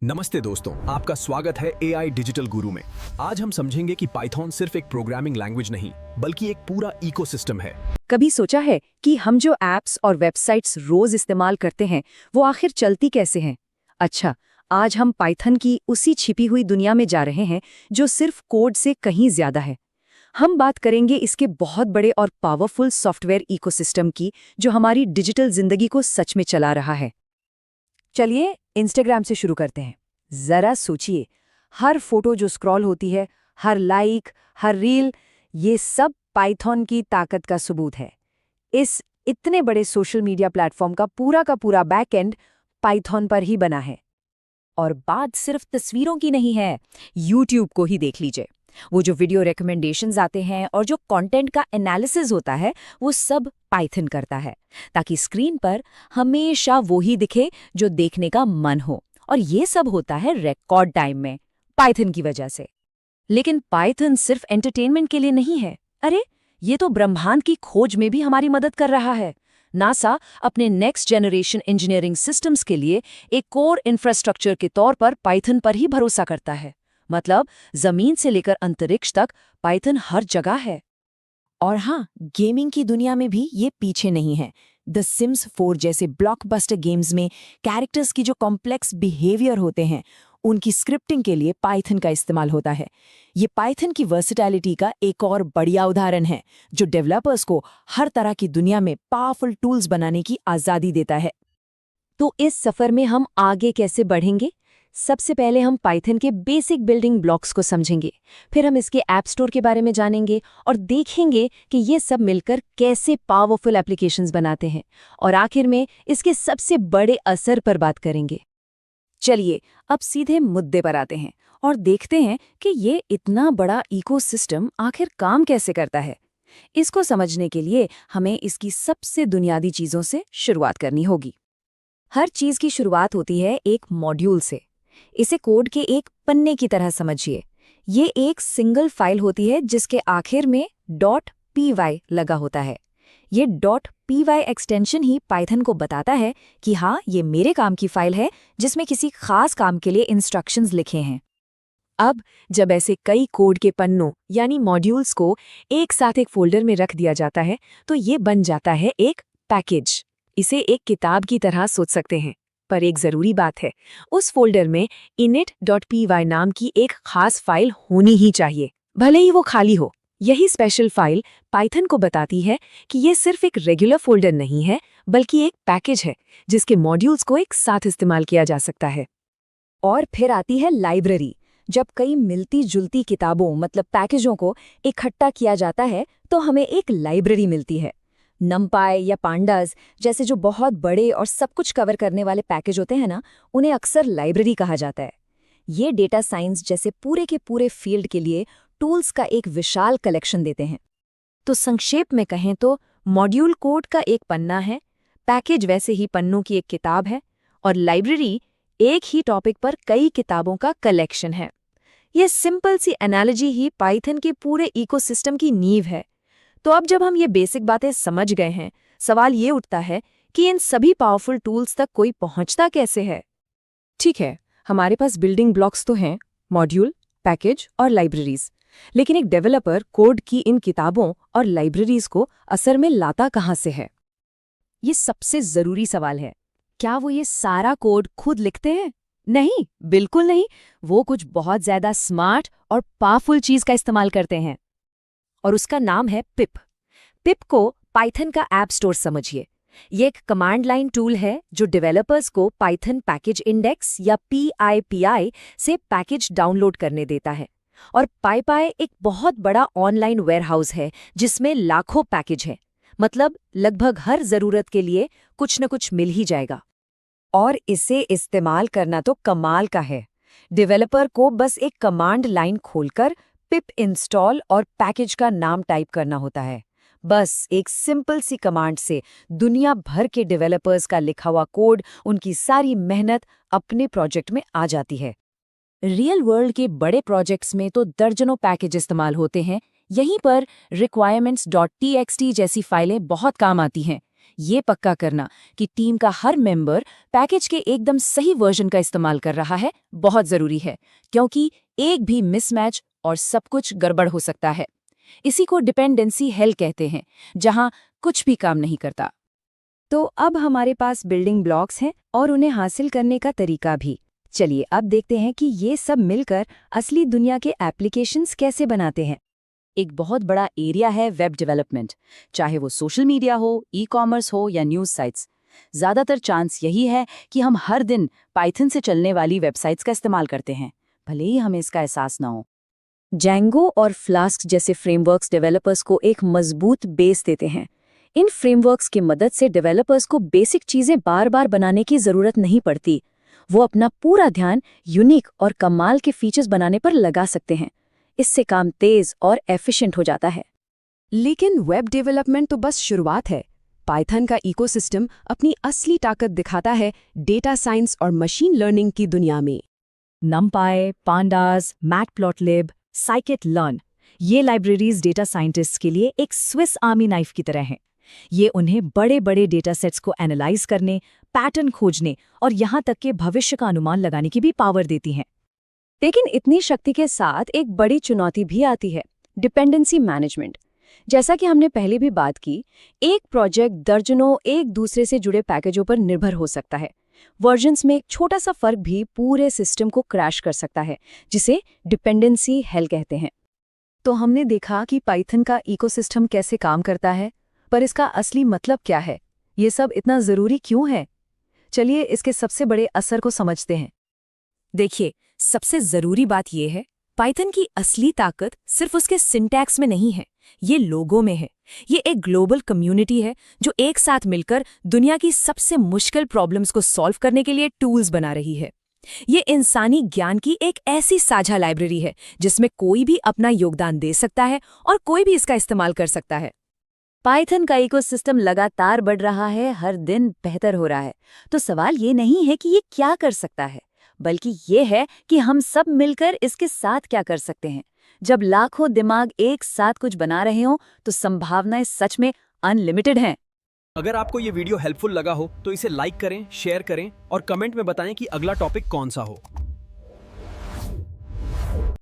नमस्ते दोस्तों, आपका स्वागत है एआई डिजिटल गुरु में। आज हम समझेंगे कि पाइथन सिर्फ एक प्रोग्रामिंग लैंग्वेज नहीं, बल्कि एक पूरा इकोसिस्टम है। कभी सोचा है कि हम जो ऐप्स और वेबसाइट्स रोज इस्तेमाल करते हैं वो आखिर चलती कैसे हैं? अच्छा, आज हम पाइथन की उसी छिपी हुई दुनिया में जा रहे हैं जो सिर्फ कोड से कहीं ज्यादा है। हम बात करेंगे इसके बहुत बड़े और पावरफुल सॉफ्टवेयर इकोसिस्टम की जो हमारी डिजिटल जिंदगी को सच में चला रहा है। चलिए इंस्टाग्राम से शुरू करते हैं। जरा सोचिए, हर फोटो जो स्क्रॉल होती है, हर लाइक, हर रील, ये सब पाइथन की ताकत का सबूत है। इस इतने बड़े सोशल मीडिया प्लेटफॉर्म का पूरा बैकएंड पाइथन पर ही बना है। और बात सिर्फ तस्वीरों की नहीं है, यूट्यूब को ही देख लीजिए। वो जो वीडियो रिकमेंडेशंस आते हैं और जो कंटेंट का एनालिसिस होता है, वो सब पाइथन करता है, ताकि स्क्रीन पर हमेशा वो ही दिखे जो देखने का मन हो। और ये सब होता है रिकॉर्ड टाइम में, पाइथन की वजह से। लेकिन पाइथन सिर्फ एंटरटेनमेंट के लिए नहीं है। अरे, ये तो ब्रह्मांड की खोज में भी हमारी मदद कर रहा है। नासा अपने नेक्स्ट जनरेशन इंजीनियरिंग सिस्टम्स के लिए एक कोर इंफ्रास्ट्रक्चर के तौर पर पाइथन पर ही भरोसा करता है। मतलब जमीन से लेकर अंतरिक्ष तक पाइथन हर जगह है। और हाँ, गेमिंग की दुनिया में भी ये पीछे नहीं है। द सिम्स 4 जैसे ब्लॉकबस्टर गेम्स में कैरेक्टर्स की जो कॉम्प्लेक्स बिहेवियर होते हैं, उनकी स्क्रिप्टिंग के लिए पाइथन का इस्तेमाल होता है। ये पाइथन की वर्सेटैलिटी का एक और बढ़िया उदाहरण है, जो डेवलपर्स को हर तरह की दुनिया में पावरफुल टूल्स बनाने की आज़ादी देता है। तो इस सफ़र में हम आगे कैसे बढ़ेंगे? सबसे पहले हम पाइथन के बेसिक बिल्डिंग ब्लॉक्स को समझेंगे, फिर हम इसके ऐप स्टोर के बारे में जानेंगे और देखेंगे कि ये सब मिलकर कैसे पावरफुल एप्लीकेशंस बनाते हैं, और आखिर में इसके सबसे बड़े असर पर बात करेंगे। चलिए अब सीधे मुद्दे पर आते हैं और देखते हैं कि ये इतना बड़ा इकोसिस्टम आखिर काम कैसे करता है। इसको समझने के लिए हमें इसकी सबसे बुनियादी चीज़ों से शुरुआत करनी होगी। हर चीज़ की शुरुआत होती है एक मॉड्यूल से। इसे कोड के एक पन्ने की तरह समझिए। ये एक सिंगल फाइल होती है जिसके आखिर में .py लगा होता है। ये .py एक्सटेंशन ही पाइथन को बताता है कि हाँ, ये मेरे काम की फाइल है जिसमें किसी खास काम के लिए इंस्ट्रक्शंस लिखे हैं। अब जब ऐसे कई कोड के पन्नों यानी मॉड्यूल्स को एक साथ एक फोल्डर में रख दिया जाता है, तो ये बन जाता है एक पैकेज। इसे एक किताब की तरह सोच सकते हैं। पर एक जरूरी बात है, उस फोल्डर में init.py नाम की एक खास फाइल होनी ही चाहिए, भले ही वो खाली हो। यही स्पेशल फाइल पाइथन को बताती है कि ये सिर्फ एक रेगुलर फोल्डर नहीं है, बल्कि एक पैकेज है जिसके मॉड्यूल्स को एक साथ इस्तेमाल किया जा सकता है। और फिर आती है लाइब्रेरी। जब कई मिलती जुलती किताबों मतलब पैकेजों को इकट्ठा किया जाता है, तो हमें एक लाइब्रेरी मिलती है। नमपाई या पांडास जैसे जो बहुत बड़े और सब कुछ कवर करने वाले पैकेज होते हैं ना, उन्हें अक्सर लाइब्रेरी कहा जाता है। ये डेटा साइंस जैसे पूरे के पूरे फील्ड के लिए टूल्स का एक विशाल कलेक्शन देते हैं। तो संक्षेप में कहें तो मॉड्यूल कोड का एक पन्ना है, पैकेज वैसे ही पन्नों की एक किताब है, और लाइब्रेरी एक ही टॉपिक पर कई किताबों का कलेक्शन है। ये सिंपल सी एनालॉजी ही पाइथन के पूरे इकोसिस्टम की नींव है। तो अब जब हम ये बेसिक बातें समझ गए हैं, सवाल ये उठता है कि इन सभी पावरफुल टूल्स तक कोई पहुंचता कैसे है? ठीक है, हमारे पास बिल्डिंग ब्लॉक्स तो हैं, मॉड्यूल, पैकेज और लाइब्रेरीज। लेकिन एक डेवलपर कोड की इन किताबों और लाइब्रेरीज को असर में लाता कहाँ से है? ये सबसे जरूरी सवाल है। क्या वो ये सारा कोड खुद लिखते हैं? नहीं, बिल्कुल नहीं। वो कुछ बहुत ज्यादा स्मार्ट और पावरफुल चीज का इस्तेमाल करते हैं, और उसका नाम है पिप। पिप को पाइथन का ऐप स्टोर समझिए। ये एक कमांड लाइन टूल है जो डेवलपर्स को पाइथन पैकेज इंडेक्स या PIPI से पैकेज डाउनलोड करने देता है। और पाईपाई एक बहुत बड़ा ऑनलाइन वेयरहाउस है जिसमें लाखों पैकेज हैं। मतलब लगभग हर जरूरत के लिए कुछ न कुछ मिल ही जाएगा। और इसे इस्तेमाल करना तो कमाल का है। डेवलपर को बस एक कमांड लाइन खोलकर पिप इंस्टॉल और पैकेज का नाम टाइप करना होता है। बस एक सिंपल सी कमांड से दुनिया भर के डेवलपर्स का लिखा हुआ कोड, उनकी सारी मेहनत अपने प्रोजेक्ट में आ जाती है। रियल वर्ल्ड के बड़े प्रोजेक्ट्स में तो दर्जनों पैकेज इस्तेमाल होते हैं। यहीं पर requirements.txt जैसी फाइलें बहुत काम आती हैं। ये पक्का करना कि टीम का हर मेंबर पैकेज के एकदम सही वर्जन का इस्तेमाल कर रहा है बहुत ज़रूरी है, क्योंकि एक भी मिसमैच और सब कुछ गड़बड़ हो सकता है। इसी को डिपेंडेंसी हेल कहते हैं, जहां कुछ भी काम नहीं करता। तो अब हमारे पास बिल्डिंग ब्लॉक्स हैं और उन्हें हासिल करने का तरीका भी। चलिए अब देखते हैं कि ये सब मिलकर असली दुनिया के एप्लीकेशंस कैसे बनाते हैं। एक बहुत बड़ा एरिया है वेब डेवलपमेंट, चाहे वो सोशल मीडिया हो, ई-कॉमर्स हो या न्यूज़ साइट्स। ज़्यादातर चांस यही है कि हम हर दिन पाइथन से चलने वाली वेबसाइट्स का इस्तेमाल करते हैं, भले ही हमें इसका एहसास ना हो। जैंगो और फ्लास्क जैसे फ्रेमवर्क्स डेवलपर्स को एक मजबूत बेस देते हैं। इन फ्रेमवर्क्स की मदद से डेवलपर्स को बेसिक चीज़ें बार-बार बनाने की ज़रूरत नहीं पड़ती। वो अपना पूरा ध्यान यूनिक और कमाल के फीचर्स बनाने पर लगा सकते हैं। इससे काम तेज और एफिशिएंट हो जाता है। लेकिन वेब डेवलपमेंट तो बस शुरुआत है। पाइथन का इकोसिस्टम अपनी असली ताकत दिखाता है डेटा साइंस और मशीन लर्निंग की दुनिया में। NumPy, Pandas, Matplotlib, scikit-learn ये लाइब्रेरीज डेटा साइंटिस्ट्स के लिए एक स्विस आर्मी नाइफ की तरह हैं। ये उन्हें बड़े बड़े डेटा सेट्स को एनालाइज करने, पैटर्न खोजने और यहाँ तक के भविष्य का अनुमान लगाने की भी पावर देती हैं। लेकिन इतनी शक्ति के साथ एक बड़ी चुनौती भी आती है, डिपेंडेंसी मैनेजमेंट। जैसा कि हमने पहले भी बात की, एक प्रोजेक्ट दर्जनों एक दूसरे से जुड़े पैकेजों पर निर्भर हो सकता है। वर्जन्स में एक छोटा सा फर्क भी पूरे सिस्टम को क्रैश कर सकता है, जिसे डिपेंडेंसी हेल कहते हैं। तो हमने देखा कि पाइथन का इकोसिस्टम कैसे काम करता है, पर इसका असली मतलब क्या है? ये सब इतना ज़रूरी क्यों है? चलिए इसके सबसे बड़े असर को समझते हैं। देखिए, सबसे ज़रूरी बात यह है, पाइथन की असली ताकत सिर्फ उसके सिंटैक्स में नहीं है, ये लोगों में है। ये एक ग्लोबल कम्युनिटी है जो एक साथ मिलकर दुनिया की सबसे मुश्किल प्रॉब्लम्स को सॉल्व करने के लिए टूल्स बना रही है। ये इंसानी ज्ञान की एक ऐसी साझा लाइब्रेरी है जिसमें कोई भी अपना योगदान दे सकता है और कोई भी इसका इस्तेमाल कर सकता है। पाइथन का इकोसिस्टम लगातार बढ़ रहा है, हर दिन बेहतर हो रहा है। तो सवाल ये नहीं है कि ये क्या कर सकता है, बल्कि ये है कि हम सब मिलकर इसके साथ क्या कर सकते हैं। जब लाखों दिमाग एक साथ कुछ बना रहे हों, तो संभावनाएं सच में अनलिमिटेड हैं। अगर आपको ये वीडियो हेल्पफुल लगा हो तो इसे लाइक करें, शेयर करें और कमेंट में बताएं कि अगला टॉपिक कौन सा हो।